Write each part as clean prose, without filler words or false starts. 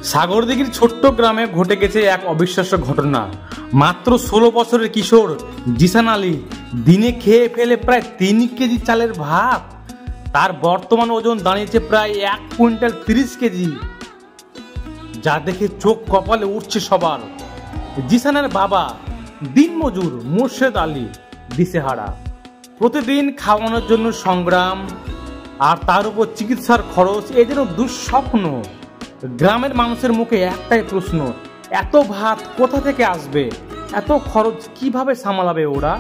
সাগরদিঘির ছোট্ট গ্রামে ঘটে গেছে এক অবিশ্বাস্য ঘটনা। মাত্র 16 বছরের কিশোর জিসান আলী দিনে খেয়ে ফেলে প্রায় 3 কেজি চালের ভাত। তার বর্তমান ওজন দাঁড়িয়েছে প্রায় 1 কুইন্টাল 30 কেজি, যা দেখে চোখ কপালে উঠছে সবার। জিসানের বাবা দিনমজুর মোর্শেদ আলী দিশেহারা, প্রতিদিন খাওয়ানোর জন্য সংগ্রাম, আর তার উপর চিকিৎসার খরচ, এ যেন দুঃস্বপ্ন। গ্রামের মানুষের মুখে একটাই প্রশ্ন, এত ভাত কোথা থেকে আসবে, এত খরচ কিভাবে সামলাবে ওরা?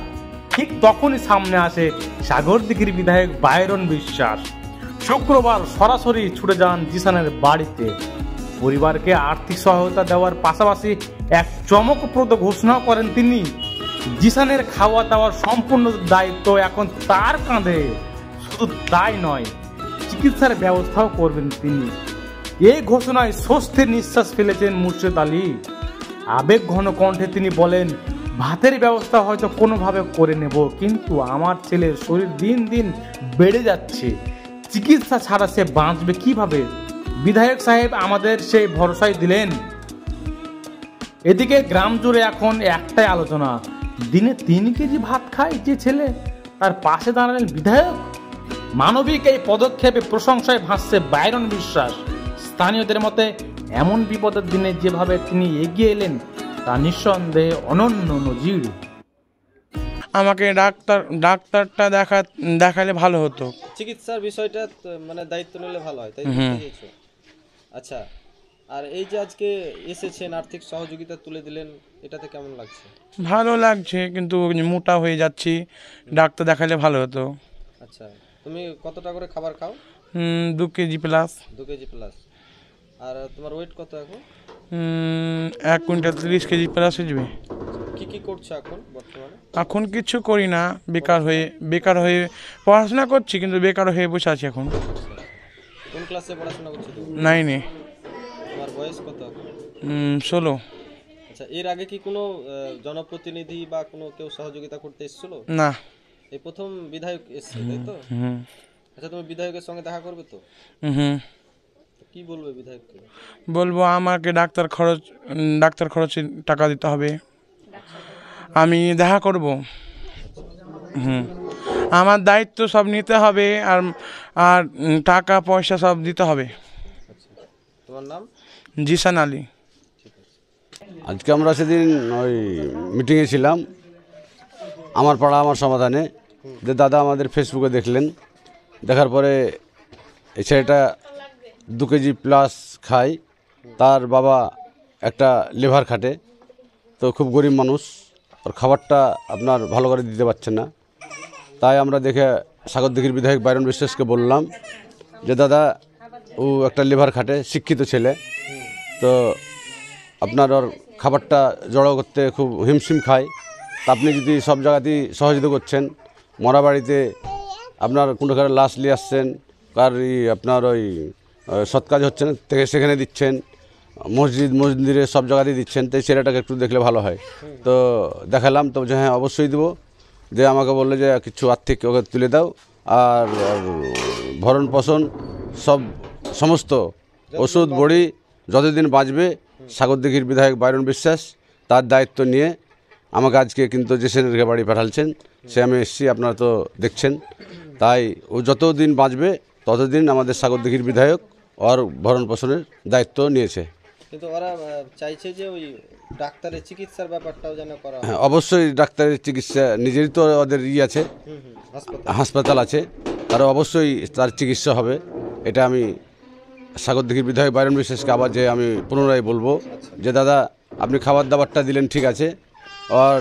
ঠিক তখনই সামনে আসে সাগরদিঘির বিধায়ক বাইরন বিশ্বাস। শুক্রবার সরাসরি ছুটে যান জিসানের বাড়িতে। পরিবারকে আর্থিক সহায়তা দেওয়ার পাশাপাশি এক চমকপ্রদ ঘোষণা করেন তিনি। জিসানের খাওয়া দাওয়ার সম্পূর্ণ দায়িত্ব এখন তার কাঁধে। শুধু তাই নয়, চিকিৎসার ব্যবস্থাও করবেন তিনি। এই ঘোষণায় স্বস্তির নিঃশ্বাস ফেলেছেন মোর্শেদ আলী। আবেগ ঘন কণ্ঠে তিনি বলেন, ভাতের ব্যবস্থা হয়তো কোনোভাবে করে নেব, কিন্তু আমার ছেলের শরীর দিন দিন বেড়ে যাচ্ছে, চিকিৎসা ছাড়া সে বাঁচবে কিভাবে? বিধায়ক সাহেব আমাদের সেই ভরসাই দিলেন। এদিকে গ্রাম জুড়ে এখন একটাই আলোচনা, দিনে 3 কেজি ভাত খায় যে ছেলে, তার পাশে দাঁড়ালেন বিধায়ক। মানবিক এই পদক্ষেপে প্রশংসায় ভাসছে বাইরন বিশ্বাস। স্থানীয়দের মতে এমন বিপদের দিনে যেভাবে তিনি এগিয়ে এলেন তা নিঃসন্দেহে অনন্য নজির। আমাকে ডাক্তারটা দেখালে ভালো হতো। চিকিৎসার বিষয়টা মানে দায়িত্ব নিলে ভালো হয়, তাই তো? আচ্ছা, আর এই যে আজকে এসেছেন আর্থিক সহযোগিতা তুলে দিলেন, এটাতে কেমন লাগছে? ভালো লাগছে, কিন্তু মোটা হয়ে যাচ্ছি, ডাক্তার দেখালে ভালো হতো। আচ্ছা, তুমি কতটা করে খাবার খাও? 2 কেজি প্লাস। 2 KG plus. আর তোমার ওয়েট কত এখন? 1 কুইন্টাল 30 কেজি প্লাস হয়ে যাবে। কি কি করছো এখন বর্তমানে? এখন কিছু করি না, বেকার হয়ে পড়াশোনা করছি, কিন্তু বেকার হয়ে বসে আছি এখন। কোন ক্লাসে পড়াশোনা করছো তুমি? 9-এ। তোমার বয়স কত এখন? 16। আচ্ছা, এর আগে কি কোনো জনপ্রতিনিধি বা কোনো কেউ সহযোগিতা করতে এসেছিল? না, এই প্রথম বিধায়ক এসেছে, তাই তো? আচ্ছা, তুমি বিধায়কের সঙ্গে দেখা করবে তো? কি বলবে বিধায়ককে? বলবো আমাকে ডাক্তার খরচে টাকা দিতে হবে, আমি দেখা করব। আমার দায়িত্ব সব নিতে হবে, আর টাকা পয়সা সব দিতে হবে। তোমার নাম? জিসান আলী। আজকে আমরা সেদিন ওই মিটিংয়ে ছিলাম, আমার পাড়া আমার সমাধানে। যে দাদা আমাদের ফেসবুকে দেখলেন, দেখার পরে এই ছেলেটা 2 কেজি প্লাস খায়, তার বাবা একটা লিভার খাটে, তো খুব গরিব মানুষ, ওর খাবারটা আপনার ভালো করে দিতে পারছেন না। তাই আমরা দেখে সাগরদিঘির বিধায়ক বাইরন বিশ্বাসকে বললাম যে দাদা, ও একটা লিভার খাটে, শিক্ষিত ছেলে, তো আপনার ওর খাবারটা জড়ো করতে খুব হিমশিম খায়, তা আপনি যদি সব জায়গাতেই সহযোগিতা করছেন, মরা বাড়িতে আপনার কোনো কারো লাশ নিয়ে আসছেন, কার আপনার ওই সৎ কাজ হচ্ছে না থেকে সেখানে দিচ্ছেন, মসজিদে সব জায়গাতেই দিচ্ছেন, তাই ছেলেটাকে একটু দেখলে ভালো হয়। তো দেখালাম, তো যে হ্যাঁ অবশ্যই দেবো। যে আমাকে বললো যে কিছু আর্থিক ওকে তুলে দাও, আর ভরণ পোষণ সমস্ত ওষুধ বড়ি যতদিন বাঁচবে, সাগরদিঘির বিধায়ক বাইরন বিশ্বাস তার দায়িত্ব নিয়ে আমাকে আজকে কিন্তু জেসেনের বাড়ি পাঠালছেন। সে আমি এসেছি, আপনারা তো দেখছেন। তাই ও যতদিন বাঁচবে ততদিন আমাদের সাগরদিঘির বিধায়ক ওর ভরণ পোষণের দায়িত্ব নিয়েছে। কিন্তু ওরা চাইছে যে ওই ডাক্তারের চিকিৎসার ব্যাপারটাও যেন করা হয়। হ্যাঁ, অবশ্যই ডাক্তারের চিকিৎসা, নিজেরই তো ওদের আছে, হাসপাতাল আছে, তারা অবশ্যই তার চিকিৎসা হবে। এটা আমি সাগরদিঘির বিধায়ক বাইরন বিশ্বাসকে আবার যে আমি পুনরায় বলবো যে দাদা, আপনি খাবার দাবারটা দিলেন ঠিক আছে, আর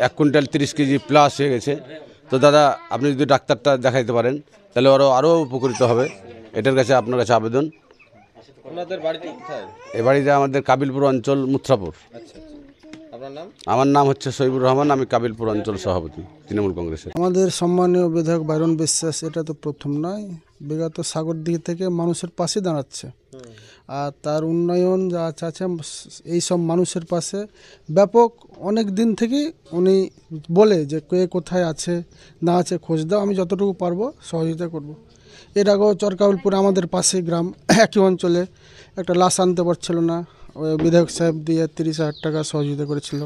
1 কুইন্টাল 30 কেজি প্লাস হয়ে গেছে, তো দাদা আপনি যদি ডাক্তারটা দেখাইতে পারেন তাহলে আরও উপকৃত হবে। এটার কাছে আপনার কাছে আবেদন। আপনাদের বাড়িটা কোথায়? এই বাড়িতে আমাদের কাবিলপুর অঞ্চল, মুত্রাপুর। আচ্ছা, আপনার নাম? আমার নাম হচ্ছে শহীবুর রহমান, আমি কাবিলপুর অঞ্চল সভাপতি তৃণমূল কংগ্রেসের। আমাদের সম্মানীয় বিধায়ক বাইরন বিশ্বাস এটা তো প্রথম নয়, বিগত সাগরদিঘি থেকে মানুষের পাশে দাঁড়াচ্ছে। আর তার উন্নয়ন যা আছে এই সব মানুষের পাশে ব্যাপক অনেক দিন থেকেই উনি বলে যে কে কোথায় আছে না আছে খোঁজ দাও, আমি যতটুকু পারবো সহযোগিতা করব। এর আগেও চরকাউলপুর আমাদের পাশে গ্রাম, একই অঞ্চলে একটা লাশ আনতে পারছিল না, ওই বিধায়ক সাহেব দিয়ে 30,000 টাকা সহযোগিতা করেছিল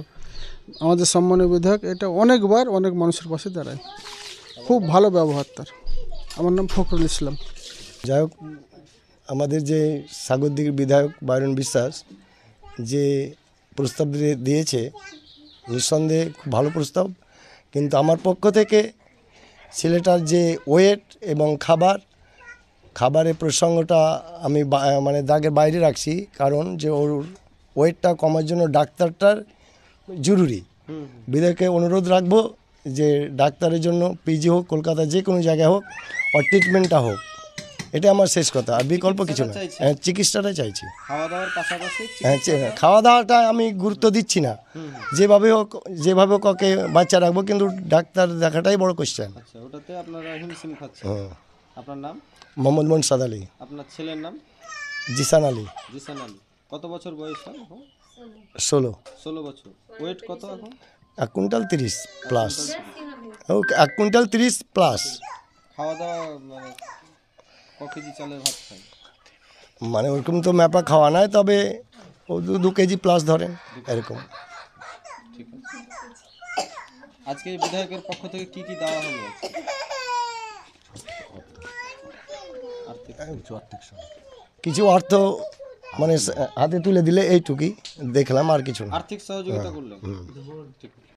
আমাদের সম্মানীয় বিধায়ক। এটা অনেকবার অনেক মানুষের পাশে দাঁড়ায়, খুব ভালো ব্যবহার তার। আমার নাম ফখরুল ইসলাম। যাই হোক, আমাদের যে সাগরদিঘির বিধায়ক বাইরন বিশ্বাস যে প্রস্তাব দিয়েছে, নিঃসন্দেহে খুব ভালো প্রস্তাব। কিন্তু আমার পক্ষ থেকে ছেলেটার যে ওয়েট এবং খাবারের প্রসঙ্গটা আমি মানে দাগের বাইরে রাখছি, কারণ যে ওর ওয়েটটা কমার জন্য ডাক্তারটার জরুরি। বিধায়ককে অনুরোধ রাখবো যে ডাক্তারের জন্য পিজি হোক, কলকাতা যে কোনো জায়গায় হোক, আর ট্রিটমেন্টটা হোক, এটা আমার শেষ কথা। আর বিকল্প কিছু না। হ্যাঁ, চিকিৎসাটাই চাইছি। খাওয়া দাওয়ার পাশাপাশি হ্যাঁ, খাওয়া দাওয়াটা আমি গুরুত্ব দিচ্ছি না, যেভাবে হোক ওকে বাচ্চা রাখবো, কিন্তু ডাক্তার দেখাটাই বড় কোশ্চেন। আচ্ছা, ওটাতে আপনারা হিমশিম খাচ্ছেন। আপনার নাম? মোহাম্মদ মনসাদ আলী। আপনার ছেলের নাম? জিসান আলী। জিসান আলী। কত বছর বয়স হয় এখন? 16 বছর। ওয়েট কত এখন? 1 কুইন্টাল 30 প্লাস। 1 quintal 30 plus. খাওয়া দাওয়া মানে ক কেজি চালের ভাত খায়? মানে ওরকম তো ম্যাপা খাওয়া নয়, তবে ও 2 কেজি প্লাস ধরেন এরকম। ঠিক আছে। আজকে এই বিধায়কের পক্ষ থেকে কি কি দেওয়া হলো? কিছু অর্থ মানে হাতে তুলে দিলে এইটুকুই দেখলাম, আর কিছু না। আর্থিক সহযোগিতা করলেন। ঠিক আছে।